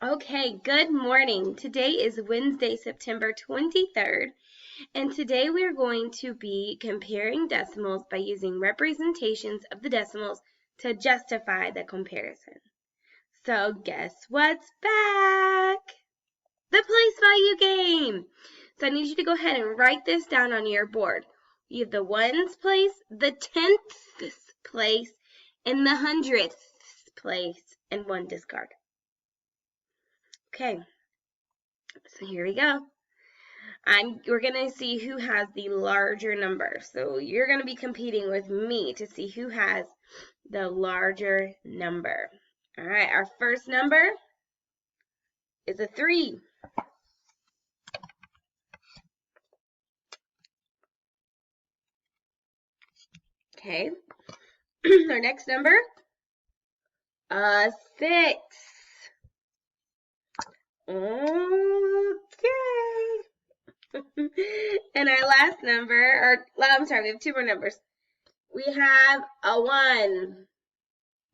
Okay, good morning. Today is Wednesday, September 23rd, and today we are going to be comparing decimals by using representations of the decimals to justify the comparison. So guess what's back? The place value game. So I need you to go ahead and write this down on your board. You have the ones place, the tenths place, and the hundredths place, and one discard. Okay, so here we go. We're going to see who has the larger number. So you're going to be competing with me to see who has the larger number. All right, our first number is a 3. Okay, our next number, a 6. Okay. And our last number, I'm sorry, we have 2 more numbers. We have a 1.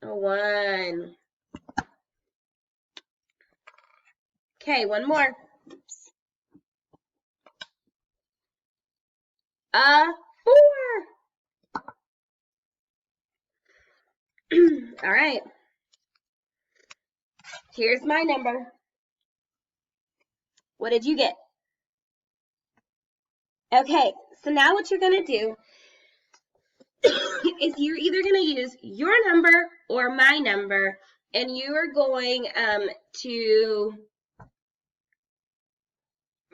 A 1. Okay, one more. A 4. All right. Here's my number. What did you get? Okay, so now what you're going to do is you're either going to use your number or my number, and you are going to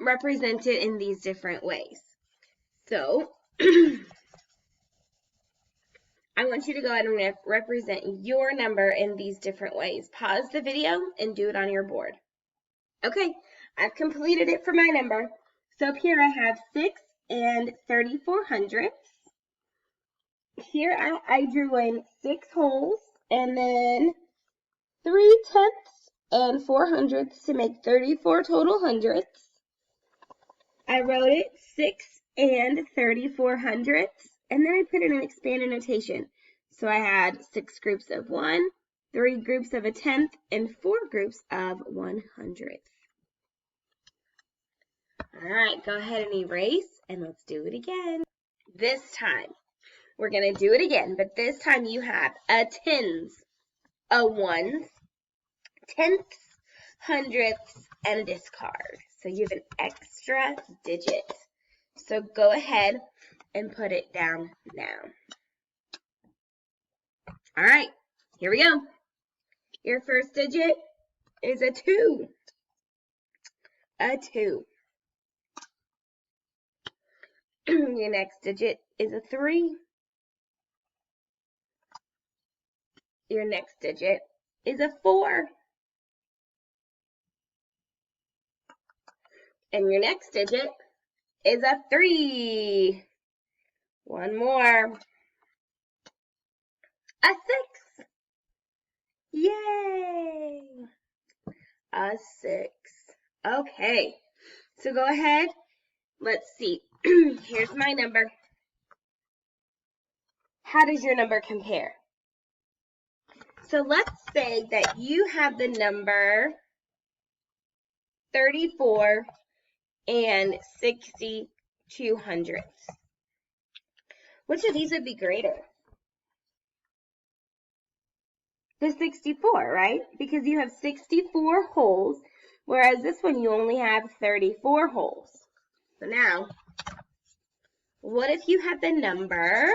represent it in these different ways. So I want you to go ahead and represent your number in these different ways. Pause the video and do it on your board. Okay, I've completed it for my number. So up here I have 6 and 3400ths. Here I drew in 6 holes and then 3/10 and 400ths to make 34 total hundredths. I wrote it 6 and 3400ths, and then I put it in expanded notation. So I had 6 groups of 1, 3 groups of a tenth, and 4 groups of 100ths. All right, go ahead and erase, and let's do it again. This time, we're going to do it again, but this time you have a tens, a ones, tenths, hundredths, and a discard. So you have an extra digit. So go ahead and put it down now. All right, here we go. Your first digit is a 2. A 2. Your next digit is a 3. Your next digit is a 4. And your next digit is a 3. One more. A 6. Yay! A 6. Okay, so go ahead. Let's see. Here's my number. How does your number compare? So let's say that you have the number 34 and 62 hundredths. Which of these would be greater? The 64, right? Because you have 64 holes, whereas this one you only have 34 holes. So now, what if you had the number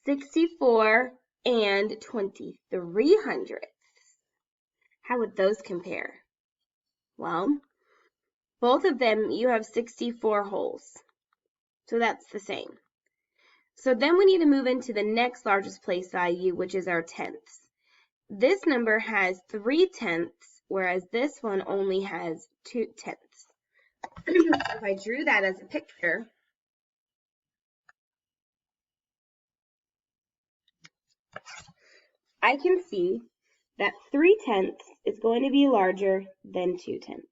64 and 23 hundredths. How would those compare? Well, both of them you have 64 holes. So that's the same. So then we need to move into the next largest place value, which is our tenths. This number has 3/10, whereas this one only has 2/10. If I drew that as a picture, I can see that 3/10 is going to be larger than 2/10.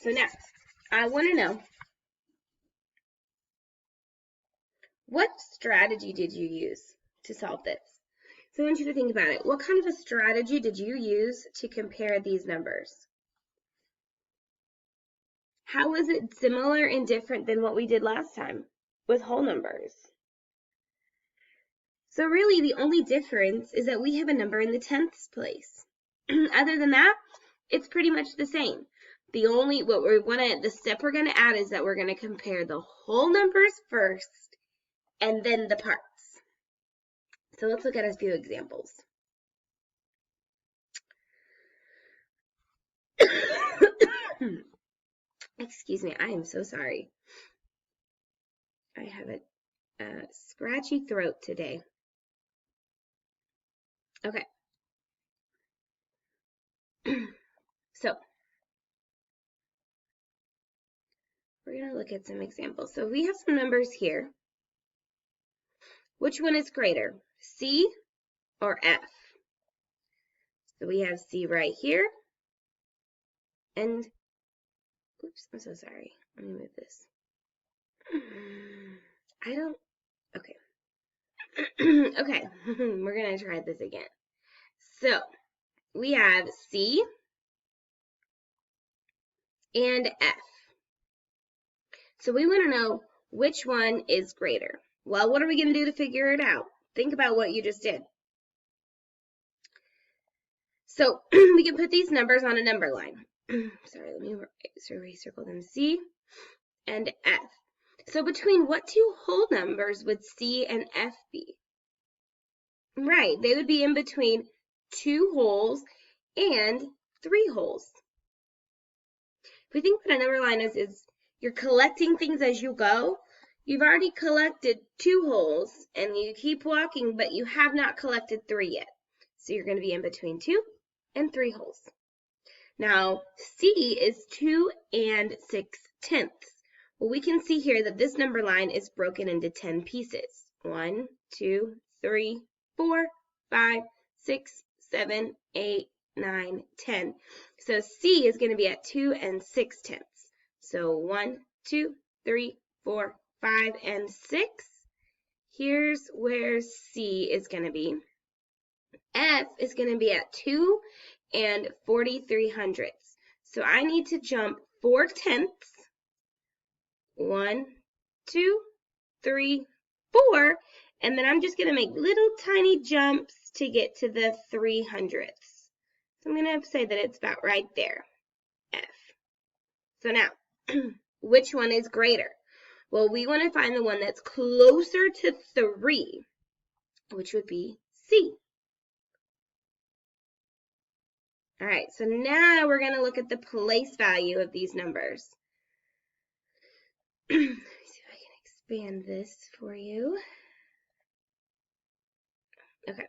so now I want to know, what strategy did you use to solve this? So I want you to think about it. What kind of a strategy did you use to compare these numbers? How was it similar and different than what we did last time with whole numbers? So really the only difference is that we have a number in the tenths place. Other than that, it's pretty much the same. The step we're going to add is that we're going to compare the whole numbers first and then the parts. So let's look at a few examples. Excuse me, I am so sorry. I have a scratchy throat today. Okay. So we're going to look at some examples. So we have some numbers here. Which one is greater, C or F? So we have C right here. And, oops, I'm so sorry. Let me move this. Okay. Okay, we're going to try this again. So we have C and F. So we want to know which one is greater. Well, what are we going to do to figure it out? Think about what you just did. So we can put these numbers on a number line. Sorry, let me recircle them. C and F. So between what two whole numbers would C and F be? Right, they would be in between 2 wholes and 3 wholes. If we think what a number line is you're collecting things as you go. You've already collected 2 wholes and you keep walking, but you have not collected 3 yet. So you're going to be in between 2 and 3 wholes. Now, C is 2 6/10. Well, we can see here that this number line is broken into 10 pieces. 1, 2, 3, 4, 5, 6, 7, 8, 9, 10. So C is going to be at 2 6/10. So 1, 2, 3, 4, 5, and 6. Here's where C is going to be. F is going to be at 2 43/100. So I need to jump 4/10. 1, 2, 3, 4, and then I'm just going to make little tiny jumps to get to the 300ths. So I'm going to say that it's about right there, F. So now, which one is greater? Well, we want to find the one that's closer to 3, which would be C. All right, so now we're going to look at the place value of these numbers. Let me see if I can expand this for you. Okay,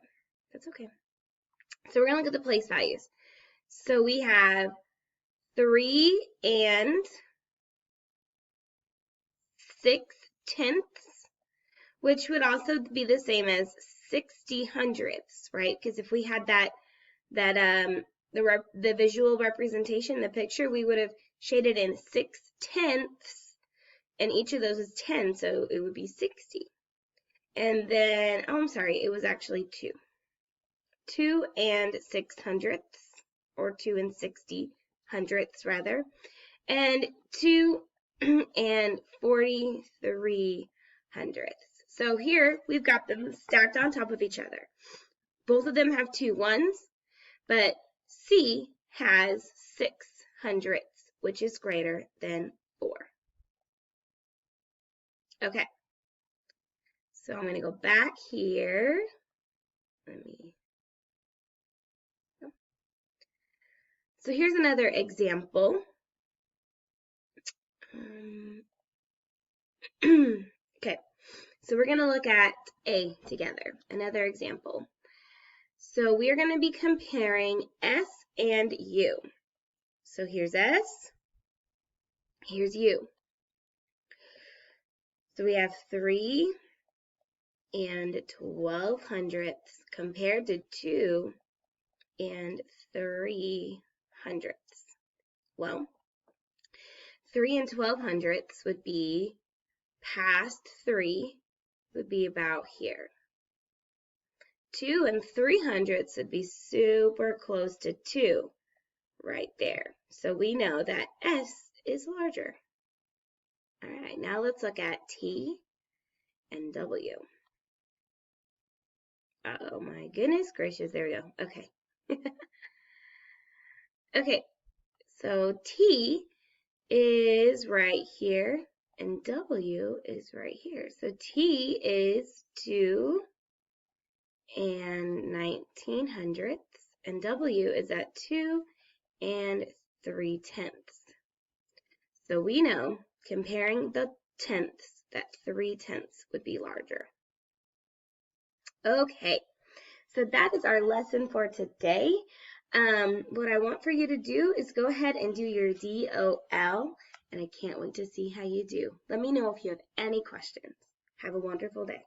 that's okay. So we're going to look at the place values. So we have 3 6/10, which would also be the same as 60/100, right? Because if we had the visual representation, the picture, we would have shaded in 6/10, and each of those is 10, so it would be 60. And then, oh, I'm sorry, it was actually 2. 2 6/100, or 2 60/100 rather, and 2 43/100. So here we've got them stacked on top of each other. Both of them have 2 1s, but C has 6/100, which is greater than 4. Okay, so I'm going to go back here. So here's another example. Okay, so we're going to look at A together, another example. So we are going to be comparing S and U. So here's S, here's U. So we have 3 12/100 compared to 2 3/100. Well, 3 and 12 hundredths would be past 3, would be about here. 2 and 3 hundredths would be super close to 2, right there. So we know that S is larger. All right, now let's look at T and W. Oh my goodness gracious, there we go. Okay. Okay, so T is right here and W is right here. So T is 2 and 19 hundredths and W is at 2 and 3/10. So we know, comparing the tenths, that 3/10 would be larger. Okay, so that is our lesson for today. What I want for you to do is go ahead and do your DOL, and I can't wait to see how you do. Let me know if you have any questions. Have a wonderful day.